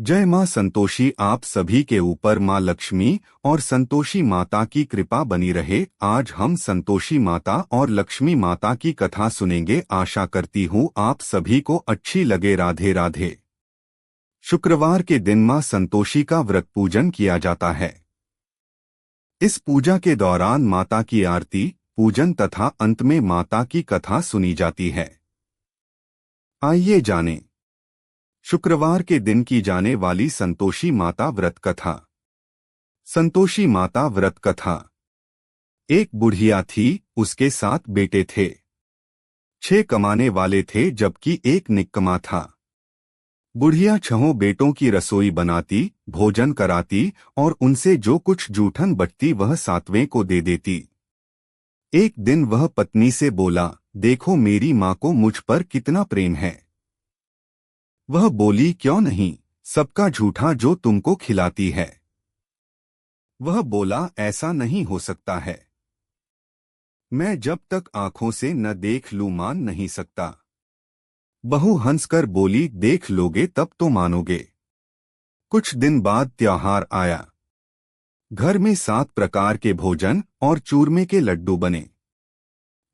जय मां संतोषी। आप सभी के ऊपर मां लक्ष्मी और संतोषी माता की कृपा बनी रहे। आज हम संतोषी माता और लक्ष्मी माता की कथा सुनेंगे। आशा करती हूँ आप सभी को अच्छी लगे। राधे राधे। शुक्रवार के दिन मां संतोषी का व्रत पूजन किया जाता है। इस पूजा के दौरान माता की आरती, पूजन तथा अंत में माता की कथा सुनी जाती है। आइए जानें शुक्रवार के दिन की जाने वाली संतोषी माता व्रत कथा। संतोषी माता व्रत कथा। एक बुढ़िया थी, उसके 7 बेटे थे। 6 कमाने वाले थे जबकि एक निक्कमा था। बुढ़िया 6 बेटों की रसोई बनाती, भोजन कराती और उनसे जो कुछ जूठन बचती वह 7वें को दे देती। एक दिन वह पत्नी से बोला, देखो मेरी माँ को मुझ पर कितना प्रेम है। वह बोली, क्यों नहीं, सबका झूठा जो तुमको खिलाती है। वह बोला, ऐसा नहीं हो सकता है। मैं जब तक आंखों से न देख लूं मान नहीं सकता। बहू हंसकर बोली, देख लोगे तब तो मानोगे। कुछ दिन बाद त्योहार आया। घर में 7 प्रकार के भोजन और चूरमे के लड्डू बने।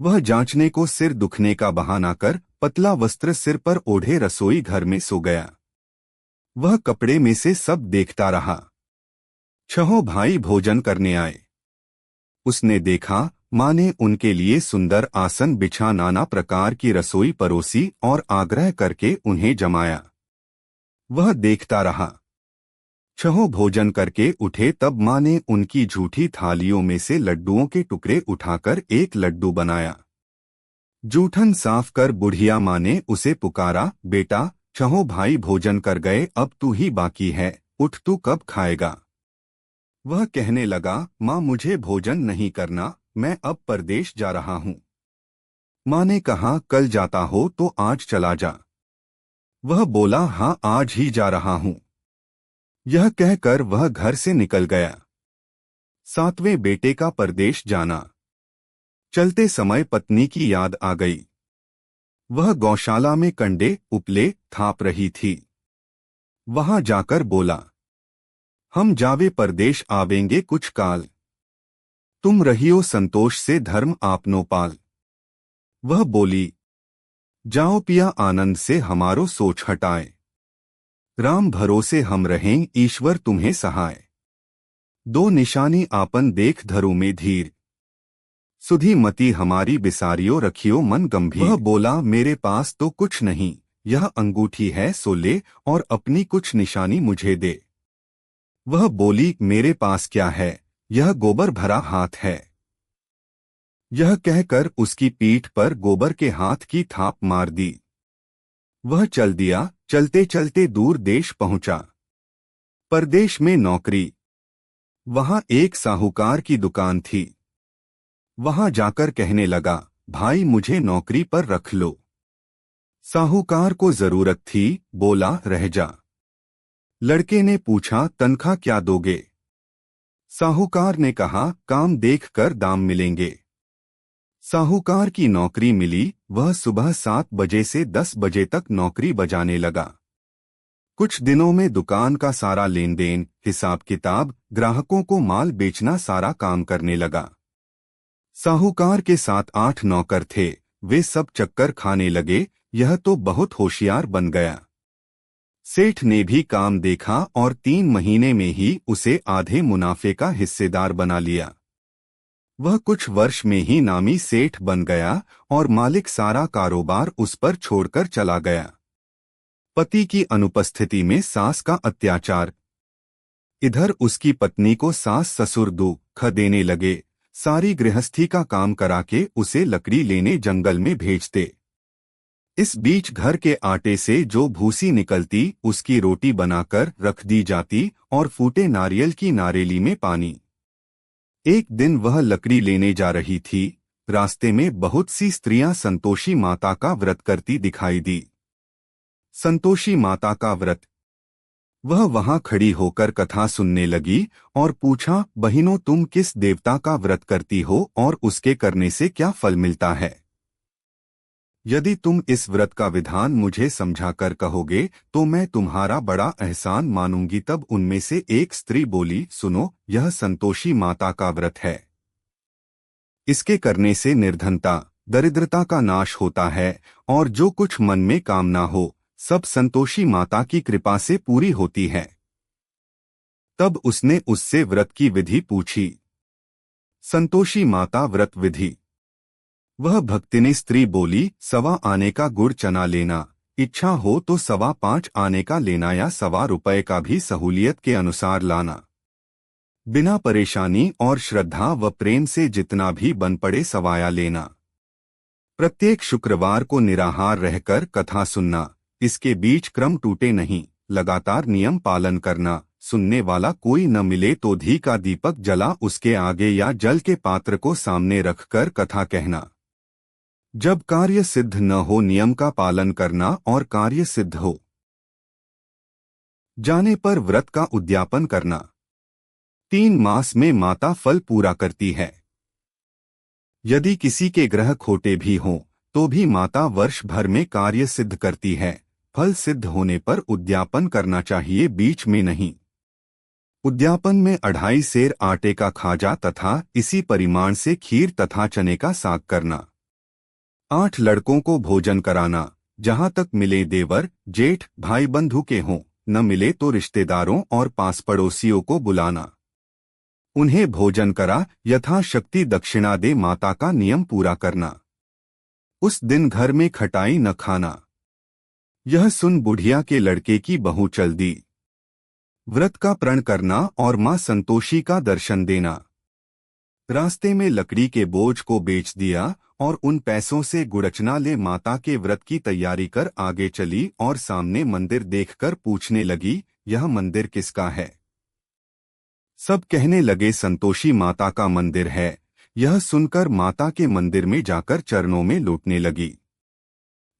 वह जांचने को सिर दुखने का बहाना कर पतला वस्त्र सिर पर ओढ़े रसोई घर में सो गया। वह कपड़े में से सब देखता रहा। 6 भाई भोजन करने आए। उसने देखा माँ ने उनके लिए सुंदर आसन बिछा नाना प्रकार की रसोई परोसी और आग्रह करके उन्हें जमाया। वह देखता रहा। 6 भोजन करके उठे तब माँ ने उनकी झूठी थालियों में से लड्डुओं के टुकड़े उठाकर एक लड्डू बनाया। जूठन साफ कर बुढ़िया माँ ने उसे पुकारा, बेटा 6 भाई भोजन कर गए, अब तू ही बाकी है, उठ तू कब खाएगा। वह कहने लगा, माँ मुझे भोजन नहीं करना, मैं अब परदेश जा रहा हूँ। माँ ने कहा, कल जाता हो तो आज चला जा। वह बोला, हाँ आज ही जा रहा हूँ। यह कहकर वह घर से निकल गया। 7वें बेटे का परदेश जाना। चलते समय पत्नी की याद आ गई। वह गौशाला में कंडे उपले थाप रही थी। वहां जाकर बोला, हम जावे परदेश आवेंगे कुछ काल। तुम रहियो संतोष से धर्म आपनो पाल। वह बोली, जाओ पिया आनंद से हमारो सोच हटाए। राम भरोसे हम रहें, ईश्वर तुम्हें सहाय। 2 निशानी आपन देख धरु में धीर। सुधी मति हमारी बिसारियो रखियो मन गंभीर। वह बोला, मेरे पास तो कुछ नहीं, यह अंगूठी है सो ले और अपनी कुछ निशानी मुझे दे। वह बोली, मेरे पास क्या है, यह गोबर भरा हाथ है। यह कहकर उसकी पीठ पर गोबर के हाथ की थाप मार दी। वह चल दिया। चलते चलते दूर देश पहुंचा। परदेश में नौकरी। वहां एक साहूकार की दुकान थी। वहां जाकर कहने लगा, भाई मुझे नौकरी पर रख लो। साहूकार को जरूरत थी, बोला, रह जा। लड़के ने पूछा, तनख्वाह क्या दोगे। साहूकार ने कहा, काम देखकर दाम मिलेंगे। साहूकार की नौकरी मिली। वह सुबह 7 बजे से 10 बजे तक नौकरी बजाने लगा। कुछ दिनों में दुकान का सारा लेन देन, हिसाब किताब, ग्राहकों को माल बेचना सारा काम करने लगा। साहूकार के 7-8 नौकर थे, वे सब चक्कर खाने लगे। यह तो बहुत होशियार बन गया। सेठ ने भी काम देखा और 3 महीने में ही उसे आधे मुनाफे का हिस्सेदार बना लिया। वह कुछ वर्ष में ही नामी सेठ बन गया और मालिक सारा कारोबार उस पर छोड़कर चला गया। पति की अनुपस्थिति में सास का अत्याचार। इधर उसकी पत्नी को सास ससुर दुख देने लगे। सारी गृहस्थी का काम करा के उसे लकड़ी लेने जंगल में भेजते। इस बीच घर के आटे से जो भूसी निकलती उसकी रोटी बनाकर रख दी जाती और फूटे नारियल की नारेली में पानी। एक दिन वह लकड़ी लेने जा रही थी। रास्ते में बहुत सी स्त्रियां संतोषी माता का व्रत करती दिखाई दी। संतोषी माता का व्रत। वह वहां खड़ी होकर कथा सुनने लगी और पूछा, बहनों तुम किस देवता का व्रत करती हो और उसके करने से क्या फल मिलता है। यदि तुम इस व्रत का विधान मुझे समझाकर कहोगे तो मैं तुम्हारा बड़ा एहसान मानूंगी। तब उनमें से एक स्त्री बोली, सुनो, यह संतोषी माता का व्रत है। इसके करने से निर्धनता, दरिद्रता का नाश होता है और जो कुछ मन में कामना हो सब संतोषी माता की कृपा से पूरी होती है। तब उसने उससे व्रत की विधि पूछी। संतोषी माता व्रत विधि। वह भक्तिनी स्त्री बोली, 1.25 आने का गुड़ चना लेना, इच्छा हो तो 5.25 आने का लेना या 1.25 रुपए का भी सहूलियत के अनुसार लाना। बिना परेशानी और श्रद्धा व प्रेम से जितना भी बन पड़े सवाया लेना। प्रत्येक शुक्रवार को निराहार रहकर कथा सुनना, इसके बीच क्रम टूटे नहीं, लगातार नियम पालन करना। सुनने वाला कोई न मिले तो घी का दीपक जला उसके आगे या जल के पात्र को सामने रखकर कथा कहना। जब कार्य सिद्ध न हो नियम का पालन करना और कार्य सिद्ध हो जाने पर व्रत का उद्यापन करना। 3 मास में माता फल पूरा करती है। यदि किसी के ग्रह खोटे भी हों तो भी माता वर्ष भर में कार्य सिद्ध करती है। फल सिद्ध होने पर उद्यापन करना चाहिए, बीच में नहीं। उद्यापन में 2.5 सेर आटे का खाजा तथा इसी परिमाण से खीर तथा चने का साग करना। 8 लड़कों को भोजन कराना, जहां तक मिले देवर जेठ भाई बंधु के हों, न मिले तो रिश्तेदारों और पास पड़ोसियों को बुलाना। उन्हें भोजन करा यथाशक्ति दक्षिणा दे माता का नियम पूरा करना। उस दिन घर में खटाई न खाना। यह सुन बुढ़िया के लड़के की बहू चल दी। व्रत का प्रण करना और मां संतोषी का दर्शन देना। रास्ते में लकड़ी के बोझ को बेच दिया और उन पैसों से गुड़चना ले माता के व्रत की तैयारी कर आगे चली और सामने मंदिर देखकर पूछने लगी, यह मंदिर किसका है? सब कहने लगे, संतोषी माता का मंदिर है। यह सुनकर माता के मंदिर में जाकर चरणों में लौटने लगी।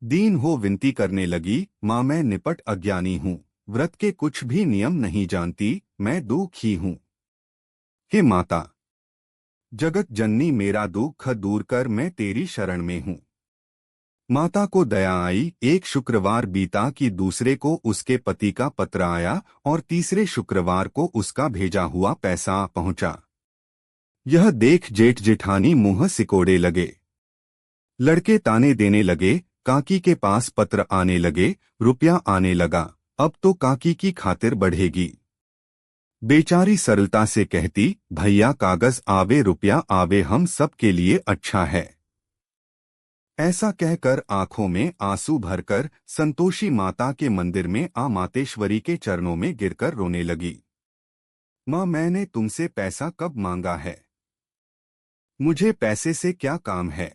दीन हो विनती करने लगी, मां मैं निपट अज्ञानी हूँ, व्रत के कुछ भी नियम नहीं जानती, मैं दुखी हूँ। हे माता, जगत जननी मेरा दुख दूर कर, मैं तेरी शरण में हूँ। माता को दया आई। एक शुक्रवार बीता कि दूसरे को उसके पति का पत्र आया और तीसरे शुक्रवार को उसका भेजा हुआ पैसा पहुंचा। यह देख जेठ जेठानी मुंह सिकोड़े लगे। लड़के ताने देने लगे, काकी के पास पत्र आने लगे, रुपया आने लगा, अब तो काकी की खातिर बढ़ेगी। बेचारी सरलता से कहती, भैया कागज आवे रुपया आवे, हम सब के लिए अच्छा है। ऐसा कहकर आंखों में आंसू भरकर संतोषी माता के मंदिर में मातेश्वरी के चरणों में गिरकर रोने लगी। मां, मैंने तुमसे पैसा कब मांगा है? मुझे पैसे से क्या काम है?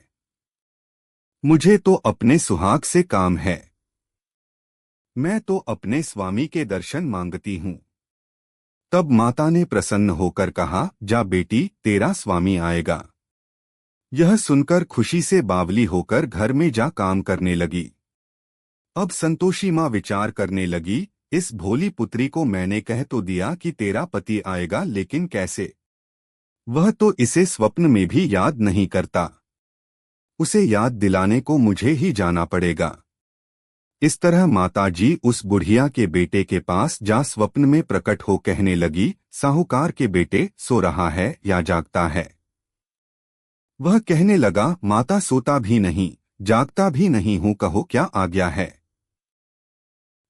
मुझे तो अपने सुहाग से काम है। मैं तो अपने स्वामी के दर्शन मांगती हूँ। तब माता ने प्रसन्न होकर कहा, जा बेटी, तेरा स्वामी आएगा। यह सुनकर खुशी से बावली होकर घर में जा काम करने लगी। अब संतोषी माँ विचार करने लगी, इस भोली पुत्री को मैंने कह तो दिया कि तेरा पति आएगा, लेकिन कैसे? वह तो इसे स्वप्न में भी याद नहीं करता। उसे याद दिलाने को मुझे ही जाना पड़ेगा। इस तरह माताजी उस बुढ़िया के बेटे के पास जा स्वप्न में प्रकट हो कहने लगी, साहूकार के बेटे, सो रहा है या जागता है? वह कहने लगा, माता सोता भी नहीं, जागता भी नहीं हूं, कहो क्या आज्ञा है?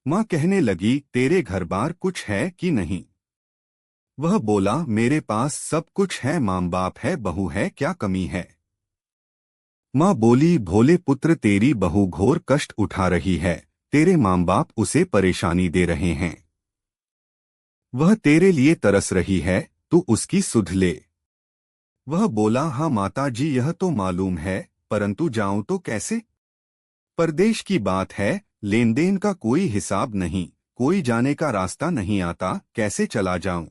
मां कहने लगी, तेरे घर बार कुछ है कि नहीं? वह बोला, मेरे पास सब कुछ है, मां बाप है, बहू है, क्या कमी है? मां बोली, भोले पुत्र, तेरी बहू घोर कष्ट उठा रही है, तेरे मां बाप उसे परेशानी दे रहे हैं। वह तेरे लिए तरस रही है, तू उसकी सुध ले। वह बोला, हाँ माता जी, यह तो मालूम है, परंतु जाऊं तो कैसे? परदेश की बात है, लेन देन का कोई हिसाब नहीं, कोई जाने का रास्ता नहीं आता, कैसे चला जाऊं?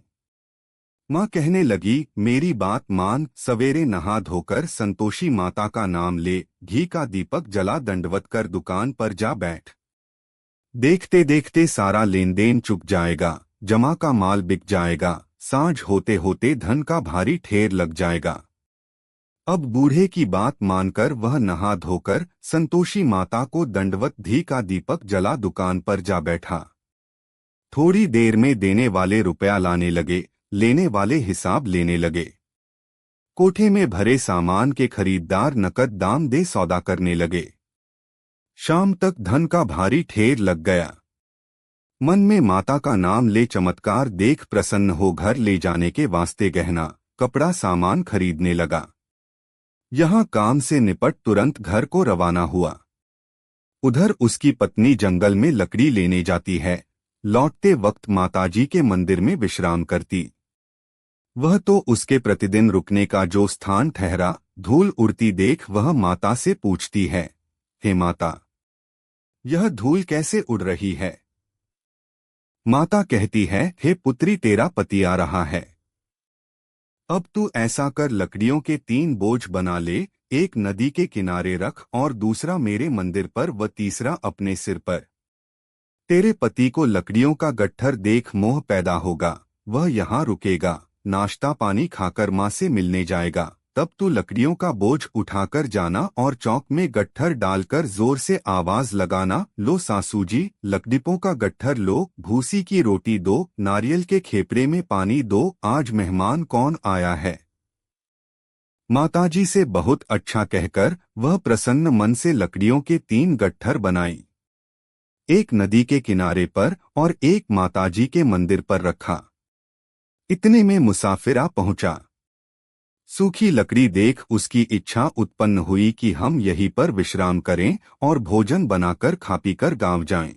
मां कहने लगी, मेरी बात मान, सवेरे नहा धोकर संतोषी माता का नाम ले, घी का दीपक जला, दंडवत कर दुकान पर जा बैठ। देखते देखते सारा लेन देन चुक जाएगा, जमा का माल बिक जाएगा, सांझ होते होते धन का भारी ढेर लग जाएगा। अब बूढ़े की बात मानकर वह नहा धोकर संतोषी माता को दंडवत घी का दीपक जला दुकान पर जा बैठा। थोड़ी देर में देने वाले रुपया लाने लगे, लेने वाले हिसाब लेने लगे। कोठे में भरे सामान के खरीदार नकद दाम दे सौदा करने लगे। शाम तक धन का भारी ढेर लग गया। मन में माता का नाम ले चमत्कार देख प्रसन्न हो घर ले जाने के वास्ते गहना कपड़ा सामान खरीदने लगा। यहाँ काम से निपट तुरंत घर को रवाना हुआ। उधर उसकी पत्नी जंगल में लकड़ी लेने जाती है। लौटते वक्त माताजी के मंदिर में विश्राम करती। वह तो उसके प्रतिदिन रुकने का जो स्थान ठहरा, धूल उड़ती देख वह माता से पूछती है, हे माता, यह धूल कैसे उड़ रही है? माता कहती है, हे पुत्री, तेरा पति आ रहा है। अब तू ऐसा कर, लकड़ियों के 3 बोझ बना ले, एक नदी के किनारे रख और दूसरा मेरे मंदिर पर व तीसरा अपने सिर पर। तेरे पति को लकड़ियों का गट्ठर देख मोह पैदा होगा, वह यहाँ रुकेगा, नाश्ता पानी खाकर माँ से मिलने जाएगा। तब तू लकड़ियों का बोझ उठाकर जाना और चौक में गट्ठर डालकर जोर से आवाज लगाना, लो सासू जी, लकड़ियों का गट्ठर लो, भूसी की रोटी दो, नारियल के खेपरे में पानी दो, आज मेहमान कौन आया है। माताजी से बहुत अच्छा कहकर वह प्रसन्न मन से लकड़ियों के 3 गट्ठर बनाई। एक नदी के किनारे पर और एक माताजी के मंदिर पर रखा। इतने में मुसाफिर आ पहुंचा। सूखी लकड़ी देख उसकी इच्छा उत्पन्न हुई कि हम यहीं पर विश्राम करें और भोजन बनाकर खा पीकर गांव जाएं।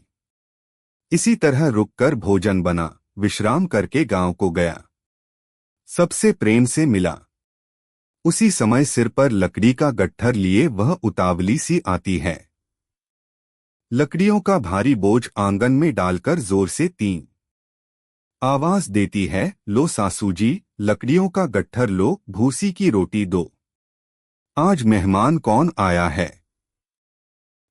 इसी तरह रुककर भोजन बना, विश्राम करके गांव को गया। सबसे प्रेम से मिला। उसी समय सिर पर लकड़ी का गट्ठर लिए वह उतावली सी आती है। लकड़ियों का भारी बोझ आंगन में डालकर जोर से 3 आवाज देती है, लो सासू जी, लकड़ियों का गट्ठर लो, भूसी की रोटी दो, आज मेहमान कौन आया है।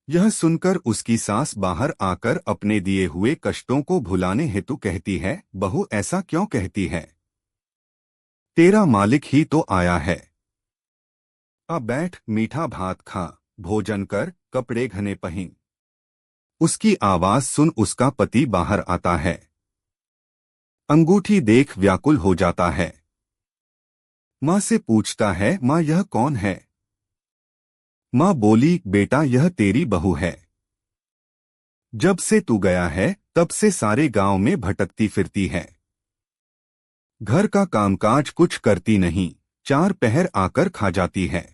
यह सुनकर उसकी सास बाहर आकर अपने दिए हुए कष्टों को भुलाने हेतु कहती है, बहू ऐसा क्यों कहती है, तेरा मालिक ही तो आया है। अब बैठ, मीठा भात खा, भोजन कर, कपड़े घने पहन। उसकी आवाज सुन उसका पति बाहर आता है। अंगूठी देख व्याकुल हो जाता है। माँ से पूछता है, माँ यह कौन है? माँ बोली, बेटा यह तेरी बहू है। जब से तू गया है तब से सारे गांव में भटकती फिरती है। घर का कामकाज कुछ करती नहीं, 4 पहर आकर खा जाती है।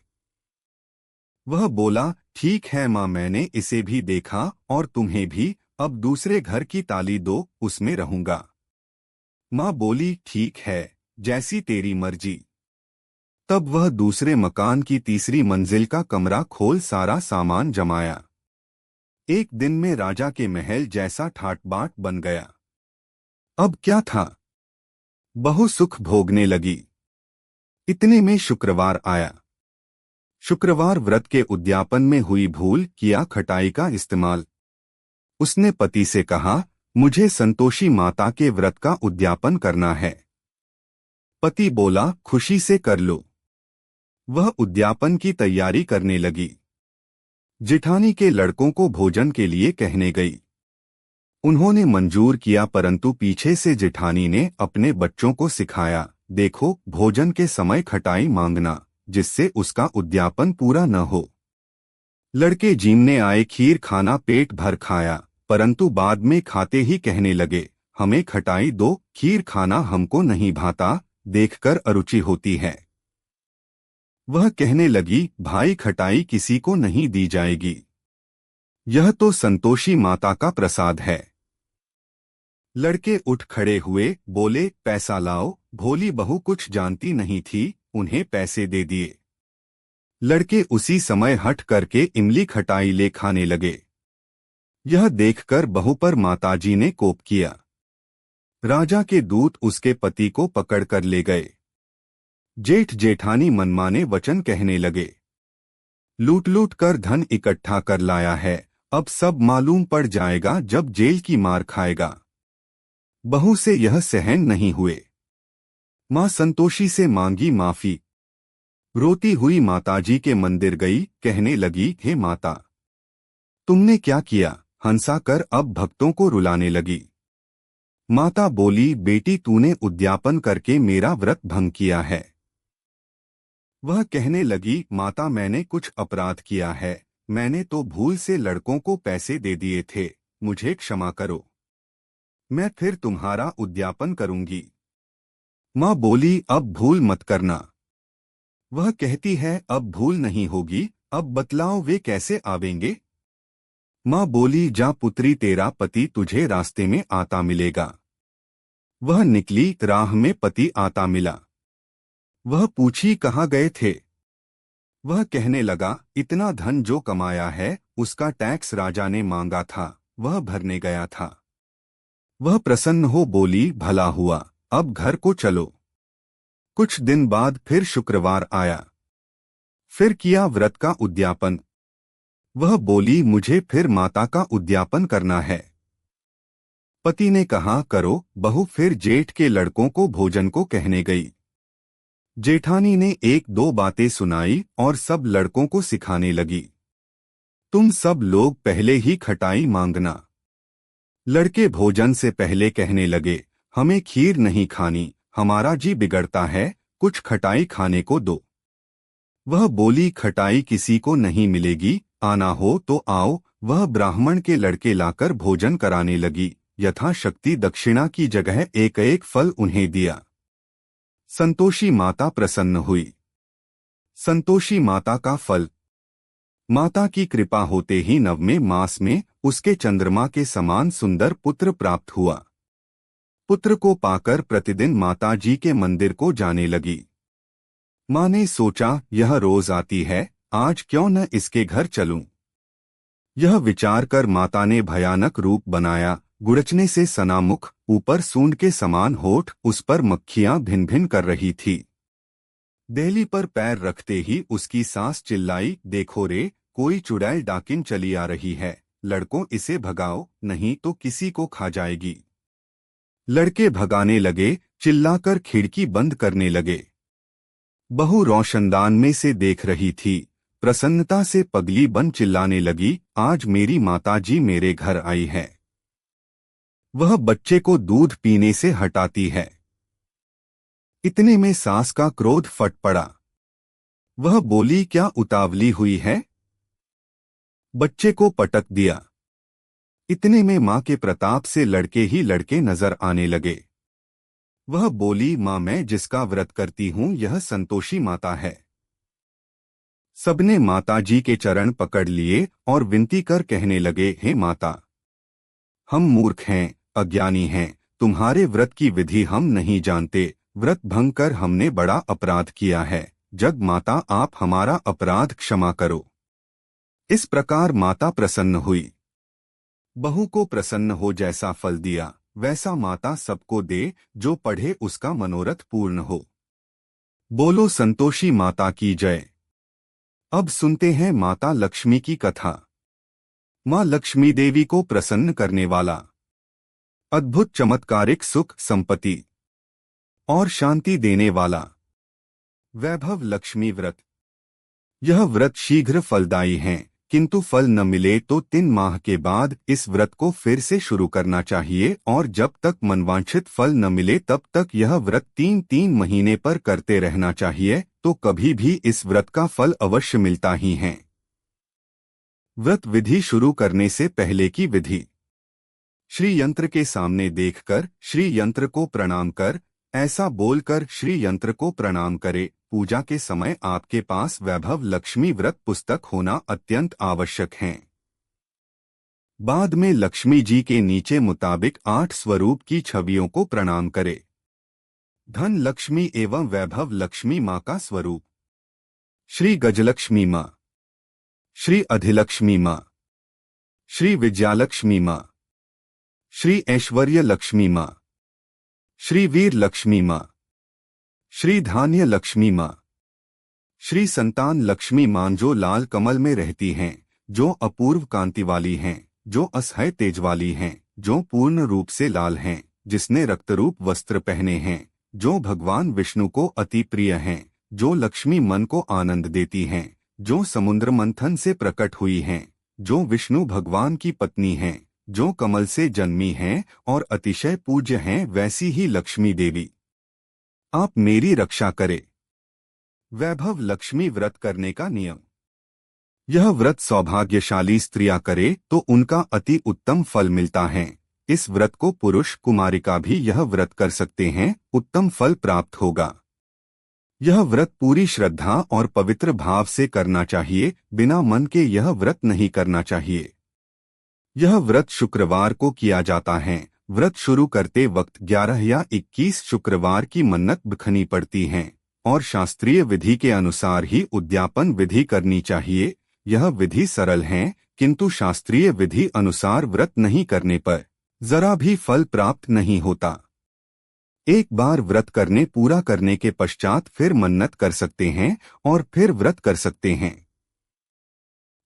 वह बोला, ठीक है माँ, मैंने इसे भी देखा और तुम्हें भी, अब दूसरे घर की ताली दो, उसमें रहूंगा। माँ बोली, ठीक है, जैसी तेरी मर्जी। तब वह दूसरे मकान की तीसरी मंजिल का कमरा खोल सारा सामान जमाया। एक दिन में राजा के महल जैसा ठाट-बाट बन गया। अब क्या था, बहु सुख भोगने लगी। इतने में शुक्रवार आया। शुक्रवार व्रत के उद्यापन में हुई भूल किया खटाई का इस्तेमाल। उसने पति से कहा, मुझे संतोषी माता के व्रत का उद्यापन करना है। पति बोला, खुशी से कर लो। वह उद्यापन की तैयारी करने लगी। जिठानी के लड़कों को भोजन के लिए कहने गई। उन्होंने मंजूर किया, परंतु पीछे से जिठानी ने अपने बच्चों को सिखाया, देखो भोजन के समय खटाई मांगना, जिससे उसका उद्यापन पूरा न हो। लड़के जीमने आए, खीर खाना पेट भर खाया, परंतु बाद में खाते ही कहने लगे, हमें खटाई दो, खीर खाना हमको नहीं भाता, देखकर अरुचि होती है। वह कहने लगी, भाई खटाई किसी को नहीं दी जाएगी, यह तो संतोषी माता का प्रसाद है। लड़के उठ खड़े हुए, बोले, पैसा लाओ। भोली बहू कुछ जानती नहीं थी, उन्हें पैसे दे दिए। लड़के उसी समय हट करके इमली खटाई ले खाने लगे। यह देखकर बहू पर माताजी ने कोप किया। राजा के दूत उसके पति को पकड़कर ले गए। जेठ जेठानी मनमाने वचन कहने लगे, लूट लूट कर धन इकट्ठा कर लाया है, अब सब मालूम पड़ जाएगा जब जेल की मार खाएगा। बहू से यह सहन नहीं हुए। मां संतोषी से मांगी माफी। रोती हुई माताजी के मंदिर गई, कहने लगी, हे माता, तुमने क्या किया? हंसा कर अब भक्तों को रुलाने लगी। माता बोली, बेटी तूने उद्यापन करके मेरा व्रत भंग किया है। वह कहने लगी, माता मैंने कुछ अपराध किया है, मैंने तो भूल से लड़कों को पैसे दे दिए थे, मुझे क्षमा करो, मैं फिर तुम्हारा उद्यापन करूंगी। माँ बोली, अब भूल मत करना। वह कहती है, अब भूल नहीं होगी, अब बतलाओ वे कैसे आवेंगे? माँ बोली, जा पुत्री, तेरा पति तुझे रास्ते में आता मिलेगा। वह निकली, राह में पति आता मिला। वह पूछी, कहाँ गए थे? वह कहने लगा, इतना धन जो कमाया है उसका टैक्स राजा ने मांगा था, वह भरने गया था। वह प्रसन्न हो बोली, भला हुआ, अब घर को चलो। कुछ दिन बाद फिर शुक्रवार आया, फिर किया व्रत का उद्यापन। वह बोली, मुझे फिर माता का उद्यापन करना है। पति ने कहा, करो। बहू फिर जेठ के लड़कों को भोजन को कहने गई। जेठानी ने एक दो बातें सुनाई और सब लड़कों को सिखाने लगी। तुम सब लोग पहले ही खटाई मांगना। लड़के भोजन से पहले कहने लगे, हमें खीर नहीं खानी, हमारा जी बिगड़ता है, कुछ खटाई खाने को दो। वह बोली, खटाई किसी को नहीं मिलेगी, आना हो तो आओ। वह ब्राह्मण के लड़के लाकर भोजन कराने लगी। यथाशक्ति दक्षिणा की जगह एक एक फल उन्हें दिया। संतोषी माता प्रसन्न हुई। संतोषी माता का फल। माता की कृपा होते ही 9वें मास में उसके चंद्रमा के समान सुंदर पुत्र प्राप्त हुआ। पुत्र को पाकर प्रतिदिन माता जी के मंदिर को जाने लगी। माँ ने सोचा, यह रोज आती है, आज क्यों न इसके घर चलूं। यह विचार कर माता ने भयानक रूप बनाया। गुड़चने से सना मुख, ऊपर सूंड के समान होठ, उस पर मक्खियां भिन भिन कर रही थी। देहली पर पैर रखते ही उसकी सास चिल्लाई, देखो रे, कोई चुड़ैल डाकिन चली आ रही है, लड़कों इसे भगाओ, नहीं तो किसी को खा जाएगी। लड़के भगाने लगे, चिल्लाकर खिड़की बंद करने लगे। बहू रोशनदान में से देख रही थी। प्रसन्नता से पगली बन चिल्लाने लगी, आज मेरी माताजी मेरे घर आई है। वह बच्चे को दूध पीने से हटाती है। इतने में सास का क्रोध फट पड़ा। वह बोली, क्या उतावली हुई है? बच्चे को पटक दिया। इतने में मां के प्रताप से लड़के ही लड़के नजर आने लगे। वह बोली, मां मैं जिसका व्रत करती हूं यह संतोषी माता है। सबने माताजी के चरण पकड़ लिए और विनती कर कहने लगे, हे माता, हम मूर्ख हैं, अज्ञानी हैं, तुम्हारे व्रत की विधि हम नहीं जानते, व्रत भंग कर हमने बड़ा अपराध किया है, जग माता आप हमारा अपराध क्षमा करो। इस प्रकार माता प्रसन्न हुई। बहू को प्रसन्न हो जैसा फल दिया वैसा माता सबको दे, जो पढ़े उसका मनोरथ पूर्ण हो। बोलो संतोषी माता की जय। अब सुनते हैं माता लक्ष्मी की कथा। मां लक्ष्मी देवी को प्रसन्न करने वाला अद्भुत चमत्कारिक सुख, संपत्ति और शांति देने वाला वैभव लक्ष्मी व्रत। यह व्रत शीघ्र फलदायी है, किंतु फल न मिले तो 3 माह के बाद इस व्रत को फिर से शुरू करना चाहिए और जब तक मनवांछित फल न मिले तब तक यह व्रत 3-3 महीने पर करते रहना चाहिए, तो कभी भी इस व्रत का फल अवश्य मिलता ही है। व्रत विधि शुरू करने से पहले की विधि। श्री यंत्र के सामने देखकर श्री यंत्र को प्रणाम कर, ऐसा बोलकर श्री यंत्र को प्रणाम करे। पूजा के समय आपके पास वैभव लक्ष्मी व्रत पुस्तक होना अत्यंत आवश्यक है। बाद में लक्ष्मी जी के नीचे मुताबिक 8 स्वरूप की छवियों को प्रणाम करे। धन लक्ष्मी एवं वैभव लक्ष्मी माँ का स्वरूप। श्री गजलक्ष्मी माँ, श्री अधिलक्ष्मी माँ, श्री विजयालक्ष्मी माँ, श्री ऐश्वर्य लक्ष्मी माँ, श्री वीर लक्ष्मी माँ, श्री धान्य लक्ष्मी माँ, श्री संतान लक्ष्मी माँ जो लाल कमल में रहती हैं, जो अपूर्व कांति वाली हैं, जो असह्य तेज वाली हैं, जो पूर्ण रूप से लाल हैं, जिसने रक्तरूप वस्त्र पहने हैं, जो भगवान विष्णु को अति प्रिय हैं, जो लक्ष्मी मन को आनंद देती हैं, जो समुद्र मंथन से प्रकट हुई हैं, जो विष्णु भगवान की पत्नी हैं, जो कमल से जन्मी हैं और अतिशय पूज्य हैं, वैसी ही लक्ष्मी देवी आप मेरी रक्षा करे। वैभव लक्ष्मी व्रत करने का नियम। यह व्रत सौभाग्यशाली स्त्रियां करे तो उनका अति उत्तम फल मिलता है। इस व्रत को पुरुष कुमारिका भी यह व्रत कर सकते हैं, उत्तम फल प्राप्त होगा। यह व्रत पूरी श्रद्धा और पवित्र भाव से करना चाहिए, बिना मन के यह व्रत नहीं करना चाहिए। यह व्रत शुक्रवार को किया जाता है। व्रत शुरू करते वक्त 11 या 21 शुक्रवार की मन्नत बिखनी पड़ती है और शास्त्रीय विधि के अनुसार ही उद्यापन विधि करनी चाहिए। यह विधि सरल है, किंतु शास्त्रीय विधि अनुसार व्रत नहीं करने पर जरा भी फल प्राप्त नहीं होता। एक बार व्रत करने पूरा करने के पश्चात फिर मन्नत कर सकते हैं और फिर व्रत कर सकते हैं।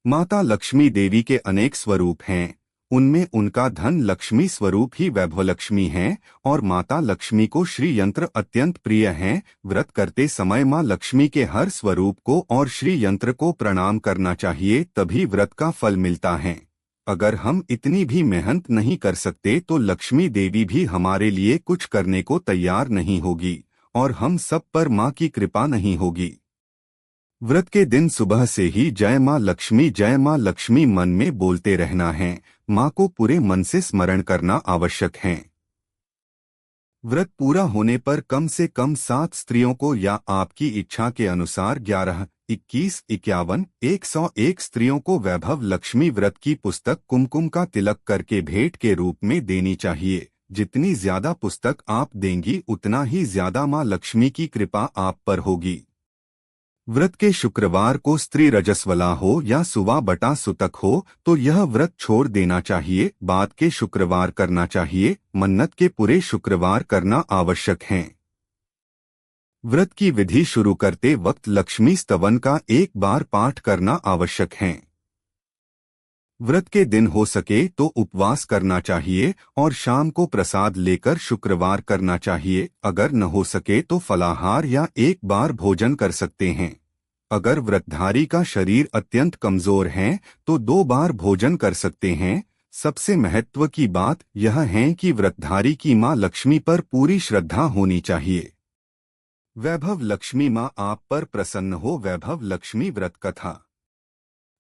माता लक्ष्मी देवी के अनेक स्वरूप हैं, उनमें उनका धन लक्ष्मी स्वरूप ही वैभव लक्ष्मी है और माता लक्ष्मी को श्री यंत्र अत्यंत प्रिय हैं। व्रत करते समय मां लक्ष्मी के हर स्वरूप को और श्री यंत्र को प्रणाम करना चाहिए, तभी व्रत का फल मिलता है। अगर हम इतनी भी मेहनत नहीं कर सकते तो लक्ष्मी देवी भी हमारे लिए कुछ करने को तैयार नहीं होगी और हम सब पर मां की कृपा नहीं होगी। व्रत के दिन सुबह से ही जय मां लक्ष्मी मन में बोलते रहना है। मां को पूरे मन से स्मरण करना आवश्यक है। व्रत पूरा होने पर कम से कम 7 स्त्रियों को या आपकी इच्छा के अनुसार 11, 21, 51, 101 स्त्रियों को वैभव लक्ष्मी व्रत की पुस्तक कुमकुम का तिलक करके भेंट के रूप में देनी चाहिए। जितनी ज्यादा पुस्तक आप देंगी उतना ही ज्यादा मां लक्ष्मी की कृपा आप पर होगी। व्रत के शुक्रवार को स्त्री रजस्वला हो या सुवा बटा सुतक हो तो यह व्रत छोड़ देना चाहिए, बाद के शुक्रवार करना चाहिए। मन्नत के पूरे शुक्रवार करना आवश्यक है। व्रत की विधि शुरू करते वक्त लक्ष्मी स्तवन का एक बार पाठ करना आवश्यक है। व्रत के दिन हो सके तो उपवास करना चाहिए और शाम को प्रसाद लेकर शुक्रवार करना चाहिए। अगर न हो सके तो फलाहार या एक बार भोजन कर सकते हैं। अगर व्रतधारी का शरीर अत्यंत कमजोर है तो 2 बार भोजन कर सकते हैं। सबसे महत्व की बात यह है कि व्रतधारी की मां लक्ष्मी पर पूरी श्रद्धा होनी चाहिए। वैभव लक्ष्मी मां आप पर प्रसन्न हो। वैभव लक्ष्मी व्रत कथा।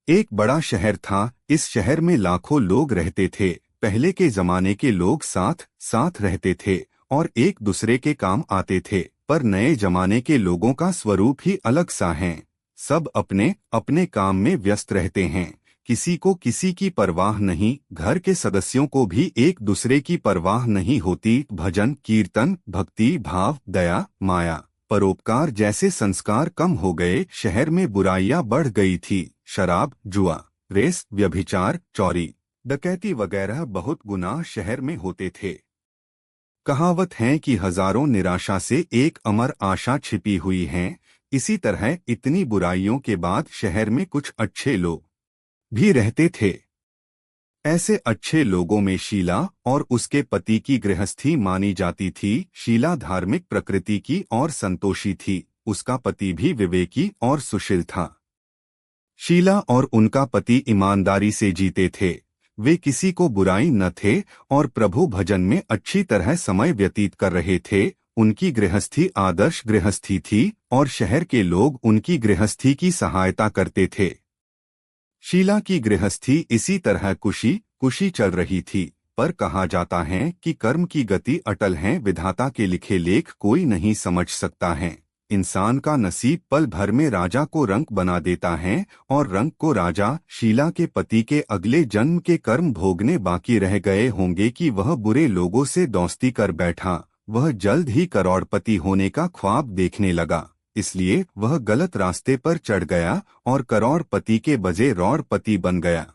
एक बड़ा शहर था। इस शहर में लाखों लोग रहते थे। पहले के जमाने के लोग साथ साथ रहते थे और एक दूसरे के काम आते थे, पर नए जमाने के लोगों का स्वरूप ही अलग सा है। सब अपने अपने काम में व्यस्त रहते हैं, किसी को किसी की परवाह नहीं। घर के सदस्यों को भी एक दूसरे की परवाह नहीं होती। भजन कीर्तन, भक्ति भाव, दया माया, परोपकार जैसे संस्कार कम हो गए। शहर में बुराइयां बढ़ गई थी। शराब, जुआ, रेस, व्यभिचार, चोरी, डकैती वगैरह बहुत गुनाह शहर में होते थे। कहावत है कि हजारों निराशा से एक अमर आशा छिपी हुई है। इसी तरह इतनी बुराइयों के बाद शहर में कुछ अच्छे लोग भी रहते थे। ऐसे अच्छे लोगों में शीला और उसके पति की गृहस्थी मानी जाती थी। शीला धार्मिक प्रकृति की और संतोषी थी। उसका पति भी विवेकी और सुशील था। शीला और उनका पति ईमानदारी से जीते थे। वे किसी को बुराई न थे और प्रभु भजन में अच्छी तरह समय व्यतीत कर रहे थे। उनकी गृहस्थी आदर्श गृहस्थी थी और शहर के लोग उनकी गृहस्थी की सहायता करते थे। शीला की गृहस्थी इसी तरह कुशी चल रही थी, पर कहा जाता है कि कर्म की गति अटल है। विधाता के लिखे लेख कोई नहीं समझ सकता है। इंसान का नसीब पल भर में राजा को रंक बना देता है और रंक को राजा। शीला के पति के अगले जन्म के कर्म भोगने बाकी रह गए होंगे कि वह बुरे लोगों से दोस्ती कर बैठा। वह जल्द ही करोड़पति होने का ख्वाब देखने लगा, इसलिए वह गलत रास्ते पर चढ़ गया और करोड़पति के बजाय रोड़पति बन गया।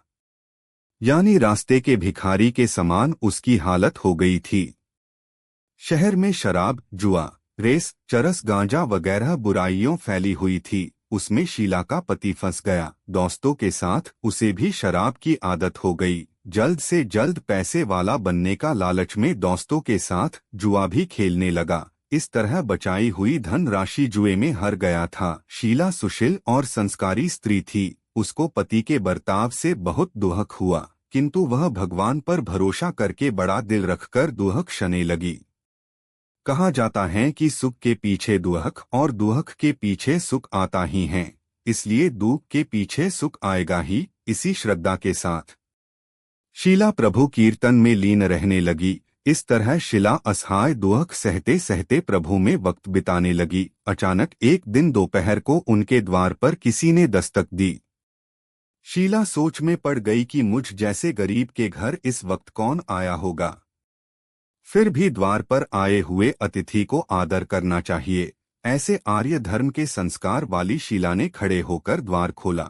यानी रास्ते के भिखारी के समान उसकी हालत हो गई थी। शहर में शराब, जुआ, रेस, चरस, गांजा वगैरह बुराइयों फैली हुई थी। उसमें शीला का पति फंस गया। दोस्तों के साथ उसे भी शराब की आदत हो गई। जल्द से जल्द पैसे वाला बनने का लालच में दोस्तों के साथ जुआ भी खेलने लगा। इस तरह बचाई हुई धन राशि जुए में हार गया था। शीला सुशील और संस्कारी स्त्री थी। उसको पति के बर्ताव से बहुत दुख हुआ, किंतु वह भगवान पर भरोसा करके बड़ा दिल रखकर दुख क्षने लगी। कहा जाता है कि सुख के पीछे दुख और दुख के पीछे सुख आता ही है, इसलिए दुख के पीछे सुख आएगा ही। इसी श्रद्धा के साथ शीला प्रभु कीर्तन में लीन रहने लगी। इस तरह शीला असहाय दुख सहते सहते प्रभु में वक्त बिताने लगी। अचानक एक दिन दोपहर को उनके द्वार पर किसी ने दस्तक दी। शीला सोच में पड़ गई कि मुझ जैसे गरीब के घर इस वक्त कौन आया होगा। फिर भी द्वार पर आए हुए अतिथि को आदर करना चाहिए, ऐसे आर्य धर्म के संस्कार वाली शीला ने खड़े होकर द्वार खोला।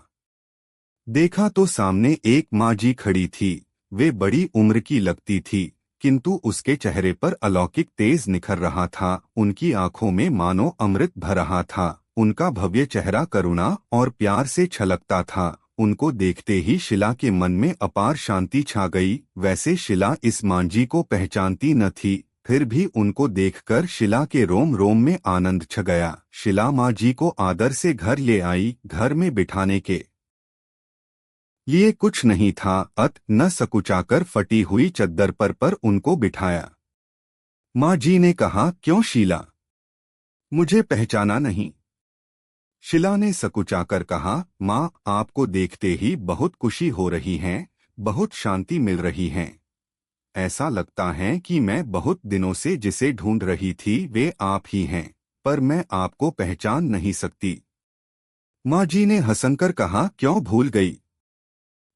देखा तो सामने एक माँ जी खड़ी थी। वे बड़ी उम्र की लगती थी, किंतु उसके चेहरे पर अलौकिक तेज निखर रहा था। उनकी आंखों में मानो अमृत भर रहा था। उनका भव्य चेहरा करुणा और प्यार से छलकता था। उनको देखते ही शीला के मन में अपार शांति छा गई। वैसे शीला इस मांझी को पहचानती न थी, फिर भी उनको देखकर शीला के रोम रोम में आनंद छ गया। शीला माँ जी को आदर से घर ले आई। घर में बिठाने के लिए कुछ नहीं था, अत न सकुचाकर फटी हुई चद्दर पर उनको बिठाया। माँ जी ने कहा, क्यों शीला, मुझे पहचाना नहीं? शीला ने सकुचाकर कहा, माँ, आपको देखते ही बहुत खुशी हो रही है, बहुत शांति मिल रही है। ऐसा लगता है कि मैं बहुत दिनों से जिसे ढूंढ रही थी वे आप ही हैं, पर मैं आपको पहचान नहीं सकती। माँ जी ने हंसकर कहा, क्यों भूल गई?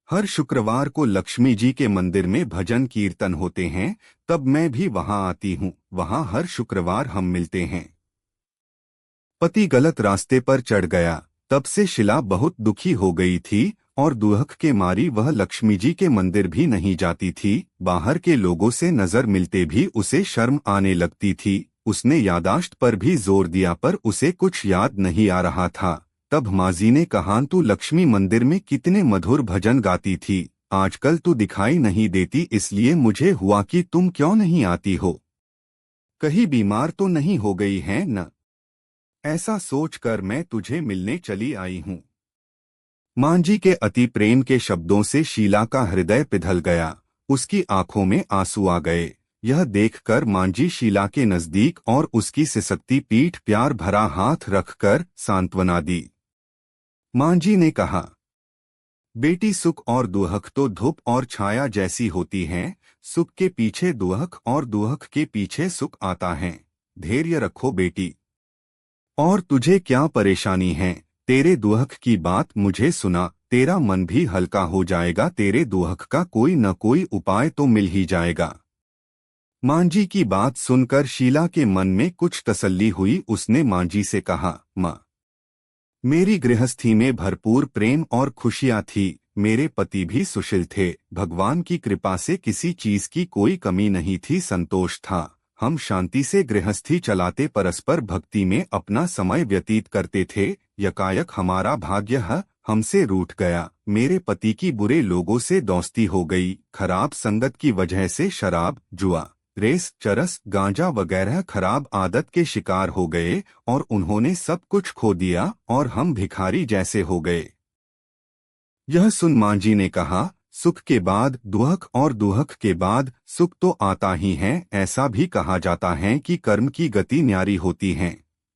हर शुक्रवार को लक्ष्मी जी के मंदिर में भजन कीर्तन होते हैं, तब मैं भी वहां आती हूँ। वहां हर शुक्रवार हम मिलते हैं। पति गलत रास्ते पर चढ़ गया, तब से शीला बहुत दुखी हो गई थी और दुख के मारी वह लक्ष्मी जी के मंदिर भी नहीं जाती थी। बाहर के लोगों से नजर मिलते भी उसे शर्म आने लगती थी। उसने यादाश्त पर भी जोर दिया, पर उसे कुछ याद नहीं आ रहा था। तब माजी ने कहा, तू लक्ष्मी मंदिर में कितने मधुर भजन गाती थी, आजकल तू दिखाई नहीं देती, इसलिए मुझे हुआ कि तुम क्यों नहीं आती हो। कहीं बीमार तो नहीं हो गई है न? ऐसा सोचकर मैं तुझे मिलने चली आई हूँ। मांझी के अति प्रेम के शब्दों से शीला का हृदय पिघल गया। उसकी आंखों में आंसू आ गए। यह देखकर मांझी शीला के नजदीक और उसकी सिसकती पीठ प्यार भरा हाथ रखकर सांत्वना दी। मांझी ने कहा, बेटी, सुख और दुख तो धूप और छाया जैसी होती हैं। सुख के पीछे दुख और दुख के पीछे सुख आता है। धैर्य रखो बेटी। और तुझे क्या परेशानी है? तेरे दुख की बात मुझे सुना, तेरा मन भी हल्का हो जाएगा। तेरे दुख का कोई न कोई उपाय तो मिल ही जाएगा। मांझी की बात सुनकर शीला के मन में कुछ तसल्ली हुई। उसने मांझी से कहा, माँ, मेरी गृहस्थी में भरपूर प्रेम और खुशियाँ थी। मेरे पति भी सुशील थे। भगवान की कृपा से किसी चीज की कोई कमी नहीं थी, संतोष था। हम शांति से गृहस्थी चलाते, परस्पर भक्ति में अपना समय व्यतीत करते थे। यकायक हमारा भाग्य हमसे रूठ गया। मेरे पति की बुरे लोगों से दोस्ती हो गई। खराब संगत की वजह से शराब, जुआ, रेस, चरस, गांजा वगैरह खराब आदत के शिकार हो गए और उन्होंने सब कुछ खो दिया और हम भिखारी जैसे हो गए। यह सुन मांझी ने कहा, सुख के बाद दुख और दुख के बाद सुख तो आता ही है। ऐसा भी कहा जाता है कि कर्म की गति न्यारी होती है।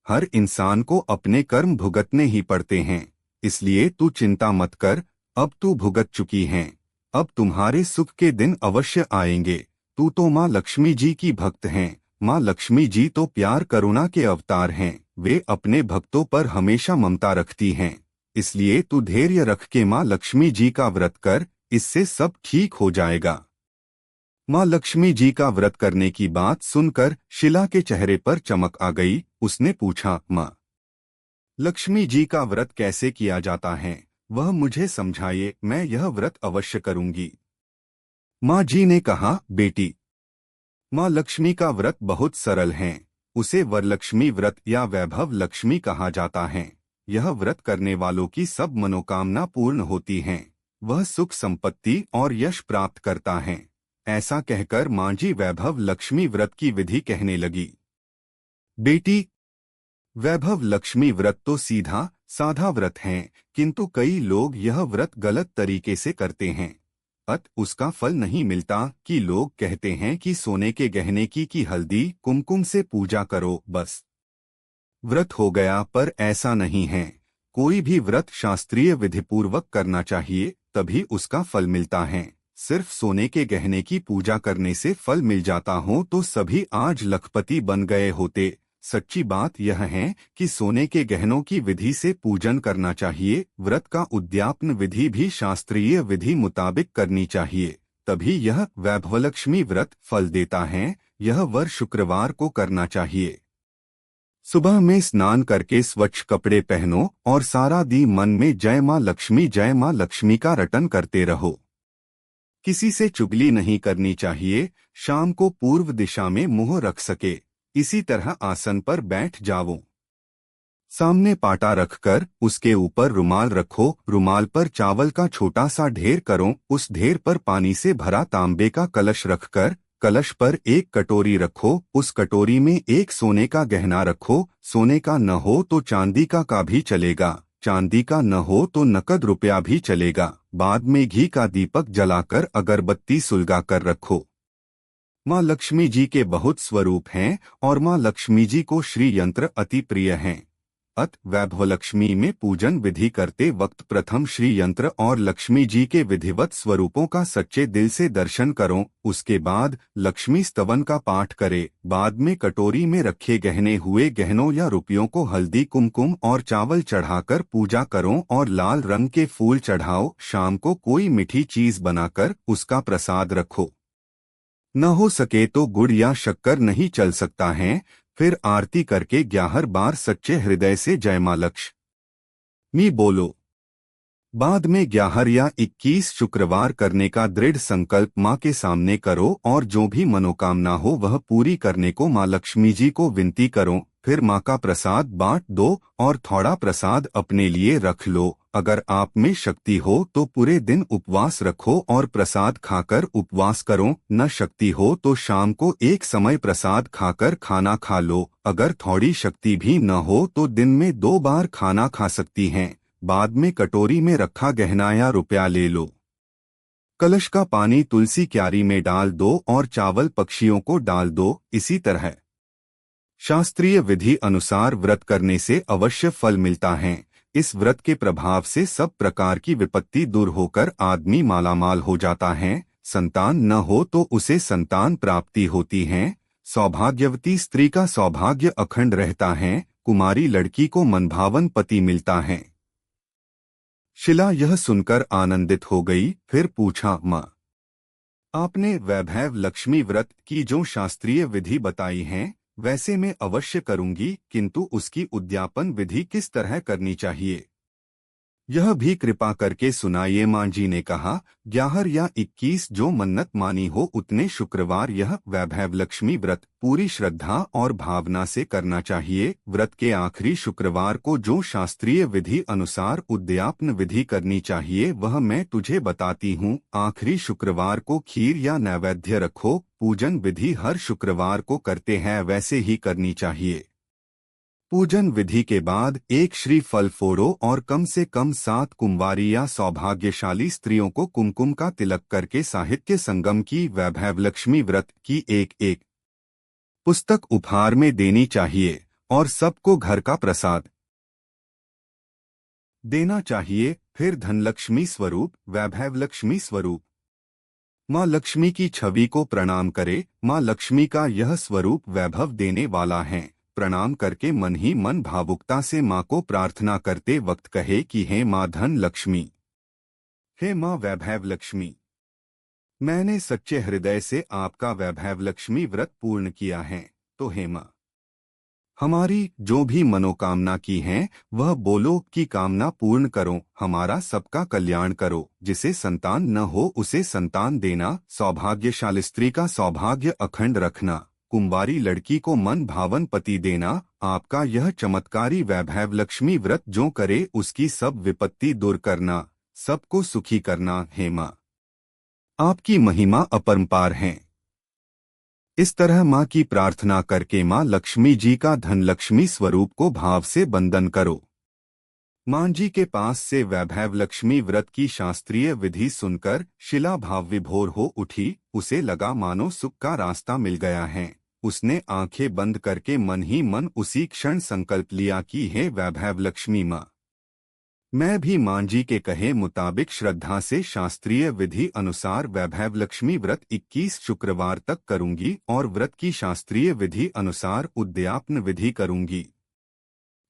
हर इंसान को अपने कर्म भुगतने ही पड़ते हैं, इसलिए तू चिंता मत कर। अब तू भुगत चुकी है, अब तुम्हारे सुख के दिन अवश्य आएंगे। तू तो माँ लक्ष्मी जी की भक्त हैं। माँ लक्ष्मी जी तो प्यार करुणा के अवतार हैं। वे अपने भक्तों पर हमेशा ममता रखती हैं, इसलिए तू धैर्य रख के माँ लक्ष्मी जी का व्रत कर, इससे सब ठीक हो जाएगा। माँ लक्ष्मी जी का व्रत करने की बात सुनकर शीला के चेहरे पर चमक आ गई। उसने पूछा, माँ, लक्ष्मी जी का व्रत कैसे किया जाता है? वह मुझे समझाइए, मैं यह व्रत अवश्य करूंगी। माँ जी ने कहा, बेटी, माँ लक्ष्मी का व्रत बहुत सरल है। उसे वरलक्ष्मी व्रत या वैभव लक्ष्मी कहा जाता है। यह व्रत करने वालों की सब मनोकामना पूर्ण होती हैं। वह सुख संपत्ति और यश प्राप्त करता है। ऐसा कहकर मांझी वैभव लक्ष्मी व्रत की विधि कहने लगी। बेटी, वैभव लक्ष्मी व्रत तो सीधा साधा व्रत है, किंतु कई लोग यह व्रत गलत तरीके से करते हैं। उसका फल नहीं मिलता कि लोग कहते हैं कि सोने के गहने की हल्दी कुमकुम से पूजा करो, बस व्रत हो गया। पर ऐसा नहीं है। कोई भी व्रत शास्त्रीय विधिपूर्वक करना चाहिए, तभी उसका फल मिलता है। सिर्फ सोने के गहने की पूजा करने से फल मिल जाता हो तो सभी आज लखपति बन गए होते। सच्ची बात यह है कि सोने के गहनों की विधि से पूजन करना चाहिए। व्रत का उद्यापन विधि भी शास्त्रीय विधि मुताबिक करनी चाहिए, तभी यह वैभवलक्ष्मी व्रत फल देता है। यह वर शुक्रवार को करना चाहिए। सुबह में स्नान करके स्वच्छ कपड़े पहनो और सारा दिन मन में जय माँ लक्ष्मी का रटन करते रहो। किसी से चुगली नहीं करनी चाहिए। शाम को पूर्व दिशा में मुंह रख सके, इसी तरह आसन पर बैठ जाओ। सामने पाटा रखकर उसके ऊपर रुमाल रखो। रुमाल पर चावल का छोटा सा ढेर करो। उस ढेर पर पानी से भरा तांबे का कलश रखकर कलश पर एक कटोरी रखो। उस कटोरी में एक सोने का गहना रखो। सोने का न हो तो चांदी का भी चलेगा। चांदी का न हो तो नकद रुपया भी चलेगा। बाद में घी का दीपक जलाकर अगरबत्ती सुलगा कर रखो। माँ लक्ष्मी जी के बहुत स्वरूप हैं और माँ लक्ष्मी जी को श्री यंत्र अति प्रिय हैं। वैभवलक्ष्मी में पूजन विधि करते वक्त प्रथम श्री यंत्र और लक्ष्मी जी के विधिवत स्वरूपों का सच्चे दिल से दर्शन करो। उसके बाद लक्ष्मी स्तवन का पाठ करे। बाद में कटोरी में रखे गहने हुए गहनों या रुपयों को हल्दी कुमकुम और चावल चढ़ाकर पूजा करो और लाल रंग के फूल चढ़ाओ। शाम को कोई मीठी चीज बनाकर उसका प्रसाद रखो। न हो सके तो गुड़ या शक्कर नहीं चल सकता है। फिर आरती करके 11 बार सच्चे हृदय से जय माँ लक्ष्मी बोलो। बाद में 11 या 21 शुक्रवार करने का दृढ़ संकल्प माँ के सामने करो और जो भी मनोकामना हो वह पूरी करने को माँ लक्ष्मी जी को विनती करो। फिर माँ का प्रसाद बांट दो और थोड़ा प्रसाद अपने लिए रख लो। अगर आप में शक्ति हो तो पूरे दिन उपवास रखो और प्रसाद खाकर उपवास करो। न शक्ति हो तो शाम को एक समय प्रसाद खाकर खाना खा लो। अगर थोड़ी शक्ति भी न हो तो दिन में 2 बार खाना खा सकती हैं। बाद में कटोरी में रखा गहना या रुपया ले लो। कलश का पानी तुलसी क्यारी में डाल दो और चावल पक्षियों को डाल दो। इसी तरह शास्त्रीय विधि अनुसार व्रत करने से अवश्य फल मिलता है। इस व्रत के प्रभाव से सब प्रकार की विपत्ति दूर होकर आदमी मालामाल हो जाता है। संतान न हो तो उसे संतान प्राप्ति होती है। सौभाग्यवती स्त्री का सौभाग्य अखंड रहता है। कुमारी लड़की को मनभावन पति मिलता है। शिला यह सुनकर आनंदित हो गई। फिर पूछा, माँ, आपने वैभव लक्ष्मी व्रत की जो शास्त्रीय विधि बताई है वैसे मैं अवश्य करूंगी, किंतु उसकी उद्यापन विधि किस तरह करनी चाहिए यह भी कृपा करके सुनाइए। माँ जी ने कहा, 11 या 21 जो मन्नत मानी हो उतने शुक्रवार यह वैभव लक्ष्मी व्रत पूरी श्रद्धा और भावना से करना चाहिए। व्रत के आखिरी शुक्रवार को जो शास्त्रीय विधि अनुसार उद्यापन विधि करनी चाहिए वह मैं तुझे बताती हूँ। आखिरी शुक्रवार को खीर या नैवेद्य रखो। पूजन विधि हर शुक्रवार को करते हैं वैसे ही करनी चाहिए। पूजन विधि के बाद एक श्री फल फोड़ो और कम से कम 7 कुंवारी या सौभाग्यशाली स्त्रियों को कुमकुम का तिलक करके साहित्य संगम की वैभव लक्ष्मी व्रत की एक पुस्तक उपहार में देनी चाहिए और सबको घर का प्रसाद देना चाहिए। फिर धनलक्ष्मी स्वरूप वैभव लक्ष्मी स्वरूप माँ लक्ष्मी की छवि को प्रणाम करे। माँ लक्ष्मी का यह स्वरूप वैभव देने वाला है। प्रणाम करके मन ही मन भावुकता से माँ को प्रार्थना करते वक्त कहे कि हे माँ धन लक्ष्मी, हे माँ वैभव लक्ष्मी, मैंने सच्चे हृदय से आपका वैभव लक्ष्मी व्रत पूर्ण किया है, तो हे माँ हमारी जो भी मनोकामना की है वह बोलो की कामना पूर्ण करो। हमारा सबका कल्याण करो। जिसे संतान न हो उसे संतान देना। सौभाग्यशाली स्त्री का सौभाग्य अखंड रखना। कुंवारी लड़की को मन भावन पति देना। आपका यह चमत्कारी वैभव लक्ष्मी व्रत जो करे उसकी सब विपत्ति दूर करना, सबको सुखी करना। हे माँ, आपकी महिमा अपरंपार है। इस तरह माँ की प्रार्थना करके माँ लक्ष्मी जी का धनलक्ष्मी स्वरूप को भाव से बंदन करो। मां जी के पास से वैभव लक्ष्मी व्रत की शास्त्रीय विधि सुनकर शिला भाव विभोर हो उठी। उसे लगा मानो सुख का रास्ता मिल गया है। उसने आंखें बंद करके मन ही मन उसी क्षण संकल्प लिया कि हे वैभव लक्ष्मी माँ, मैं भी मां जी के कहे मुताबिक श्रद्धा से शास्त्रीय विधि अनुसार वैभव लक्ष्मी व्रत 21 शुक्रवार तक करूंगी और व्रत की शास्त्रीय विधि अनुसार उद्यापन विधि करूंगी।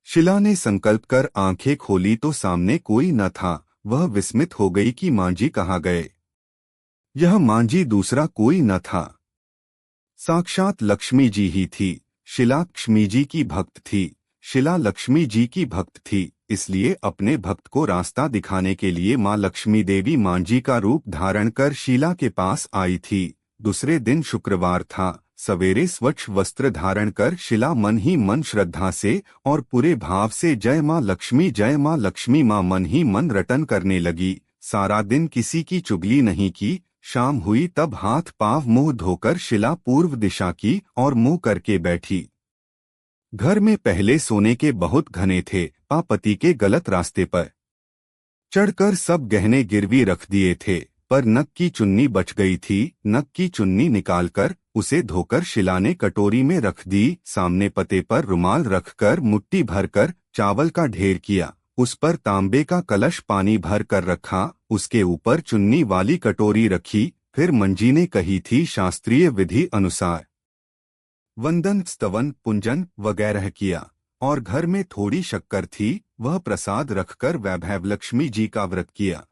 शिला ने संकल्प कर आंखें खोली तो सामने कोई न था। वह विस्मित हो गई कि मां जी कहाँ गए। यह मां जी दूसरा कोई न था, साक्षात लक्ष्मी जी ही थी। शिला लक्ष्मी जी की भक्त थी। शिला लक्ष्मी जी की भक्त थी, इसलिए अपने भक्त को रास्ता दिखाने के लिए मां लक्ष्मी देवी मां जी का रूप धारण कर शीला के पास आई थी। दूसरे दिन शुक्रवार था। सवेरे स्वच्छ वस्त्र धारण कर शिला मन ही मन श्रद्धा से और पूरे भाव से जय मां लक्ष्मी मां मन ही मन रटन करने लगी। सारा दिन किसी की चुगली नहीं की। शाम हुई तब हाथ पांव मुंह धोकर शिला पूर्व दिशा की और मुंह करके बैठी। घर में पहले सोने के बहुत घने थे। पति के गलत रास्ते पर चढ़कर सब गहने गिरवी रख दिए थे, पर नक की चुन्नी बच गई थी। नक की चुन्नी निकालकर उसे धोकर शिला ने कटोरी में रख दी। सामने पते पर रुमाल रखकर मुट्ठी भरकर चावल का ढेर किया। उस पर तांबे का कलश पानी भर कर रखा। उसके ऊपर चुन्नी वाली कटोरी रखी। फिर मंजी ने कही थी शास्त्रीय विधि अनुसार वंदन स्तवन पुंजन वगैरह किया और घर में थोड़ी शक्कर थी, वह प्रसाद रखकर वैभव लक्ष्मी जी का व्रत किया।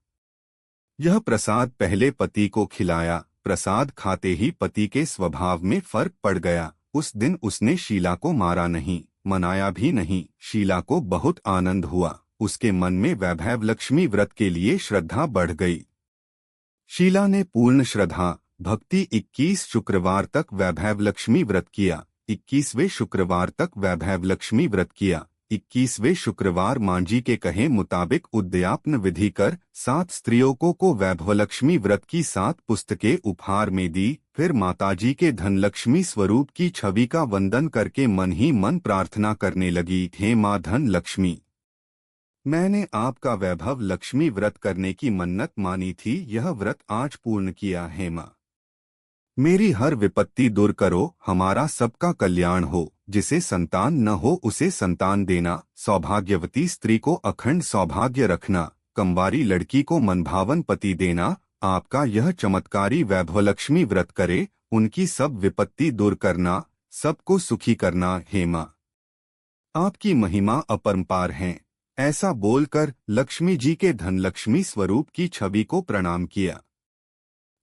यह प्रसाद पहले पति को खिलाया। प्रसाद खाते ही पति के स्वभाव में फर्क पड़ गया। उस दिन उसने शीला को मारा नहीं, मनाया भी नहीं। शीला को बहुत आनंद हुआ। उसके मन में वैभव लक्ष्मी व्रत के लिए श्रद्धा बढ़ गई। शीला ने पूर्ण श्रद्धा भक्ति 21 शुक्रवार तक वैभव लक्ष्मी व्रत किया। 21वें शुक्रवार तक वैभव लक्ष्मी व्रत किया। 21वें शुक्रवार मां जी के कहे मुताबिक उद्यापन विधि कर 7 स्त्रियों को वैभव लक्ष्मी व्रत की 7 पुस्तकें उपहार में दी। फिर माताजी के धनलक्ष्मी स्वरूप की छवि का वंदन करके मन ही मन प्रार्थना करने लगी, हे मां धन लक्ष्मी, मैंने आपका वैभव लक्ष्मी व्रत करने की मन्नत मानी थी। यह व्रत आज पूर्ण किया है मां, मेरी हर विपत्ति दूर करो। हमारा सबका कल्याण हो। जिसे संतान न हो उसे संतान देना। सौभाग्यवती स्त्री को अखंड सौभाग्य रखना। कंवारी लड़की को मनभावन पति देना। आपका यह चमत्कारी वैभव लक्ष्मी व्रत करे, उनकी सब विपत्ति दूर करना, सबको सुखी करना। हे मां, आपकी महिमा अपरंपार है। ऐसा बोलकर लक्ष्मी जी के धनलक्ष्मी स्वरूप की छवि को प्रणाम किया।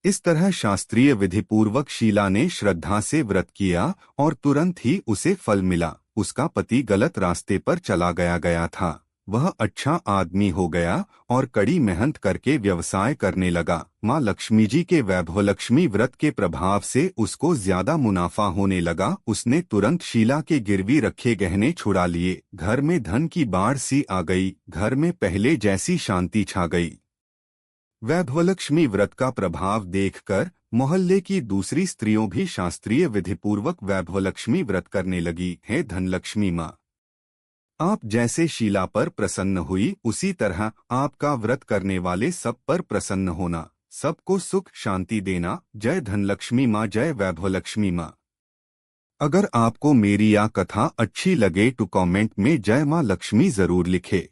इस तरह शास्त्रीय विधिपूर्वक शीला ने श्रद्धा से व्रत किया और तुरंत ही उसे फल मिला। उसका पति गलत रास्ते पर चला गया था। वह अच्छा आदमी हो गया और कड़ी मेहनत करके व्यवसाय करने लगा। मां लक्ष्मी जी के वैभव लक्ष्मी व्रत के प्रभाव से उसको ज्यादा मुनाफा होने लगा। उसने तुरंत शीला के गिरवी रखे गहने छुड़ा लिए। घर में धन की बाढ़ सी आ गई। घर में पहले जैसी शांति छा गई। वैभवलक्ष्मी व्रत का प्रभाव देखकर मोहल्ले की दूसरी स्त्रियों भी शास्त्रीय विधिपूर्वक वैभवलक्ष्मी व्रत करने लगी। हे धनलक्ष्मी मां, आप जैसे शीला पर प्रसन्न हुई, उसी तरह आपका व्रत करने वाले सब पर प्रसन्न होना, सबको सुख शांति देना। जय धनलक्ष्मी मां, जय वैभवलक्ष्मी मां। अगर आपको मेरी यह कथा अच्छी लगे तो कमेंट में जय मां लक्ष्मी जरूर लिखे।